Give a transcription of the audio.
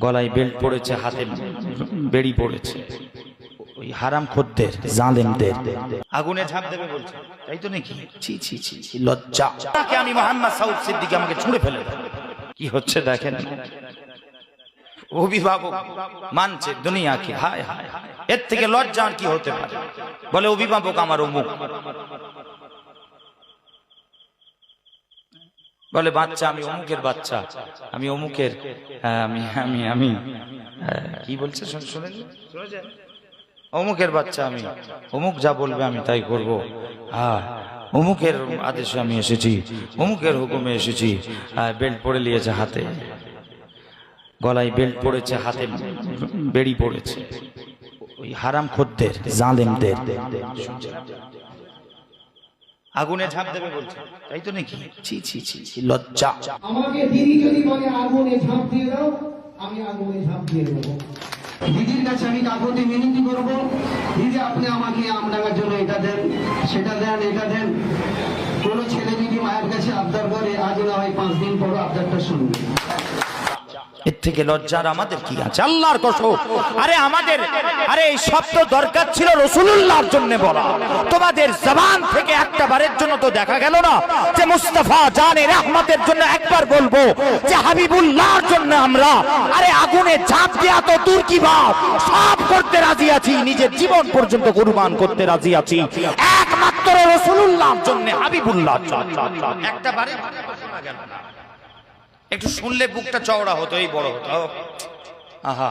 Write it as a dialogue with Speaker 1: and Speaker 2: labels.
Speaker 1: গলায় বেল্ট পড়েছে, হাতে বেড়ি পড়েছে। ওই হারাম খদ্দের জালেমদের আগুনে ঝাঁপ দেবে বলছে, তাই তো নাকি? ছি ছি ছি, লজ্জা! আমি মোহাম্মদ সাউদ সিদ্দিকী আমাকে ছুঁড়ে ফেলে দেব। কি হচ্ছে দেখেন, অভিভাবক মানছে দুনিয়াকে। হায় হায়, এর থেকে লজ্জা আর কি হতে পারে? বলে অভিভাবক আমার অমুক, বলে বাচ্চা আমি অমুকের বাচ্চা, আমি অমুকের, আমি আমি আমি কি বলছে শুনেন? অমুকের বাচ্চা আমি, অমুক যা বলবে আমি তাই করব। হ্যাঁ, অমুকের আদেশে আমি এসেছি, অমুকের হুকুমে এসেছি। বেল্ট পরে নিয়েছে হাতে, গলায় বেল্ট পড়েছে, হাতে বেড়ি পড়েছে। ওই হারাম খদ্দের জালেমদের আগুনে ঝাঁপ দেবে বলছে, তাই তো নাকি? ছি ছি ছি, লজ্জা!
Speaker 2: আমাকে দিদি যদি বলে আগুনে ঝাঁপ দিয়ে দাও, আমি আগুনে ঝাঁপ দিয়ে দেবো। দিদির কাছে আমি কাকুতি মিনতি করবো, দিদি আপনি আমাকে আমডাঙ্গার জন্য এটা দেন, সেটা দেন, এটা দেন। কোনো ছেলে যদি মায়ের কাছে আবদার করে, আজ না হয় 5 দিন পর আবদারটা শুনবে।
Speaker 1: এর থেকে লজ্জার আমাদের কি আছে? আল্লাহর কসম, আরে আমাদের, আরে এই শব্দ দরকার ছিল রাসূলুল্লাহর জন্য বলা। তোমাদের জবান থেকে একটা বারের জন্য তো দেখা গেল না যে মুস্তাফা জানে রহমতের জন্য একবার বলবো যে হাবিবুল্লাহর জন্য আমরা আরে আগুনে ঝাঁপ দেয়া তো দূর কি বাপ, সব করতে রাজি আছি, নিজের জীবন পর্যন্ত কুরবান করতে রাজি আছি একমাত্র রাসূলুল্লাহর জন্য, হাবিবুল্লাহর জন্য। একটা বারের শোনা গেল না, একটু শুনলে বুকটা চওড়া হতো, এই বড় হতো। আহা,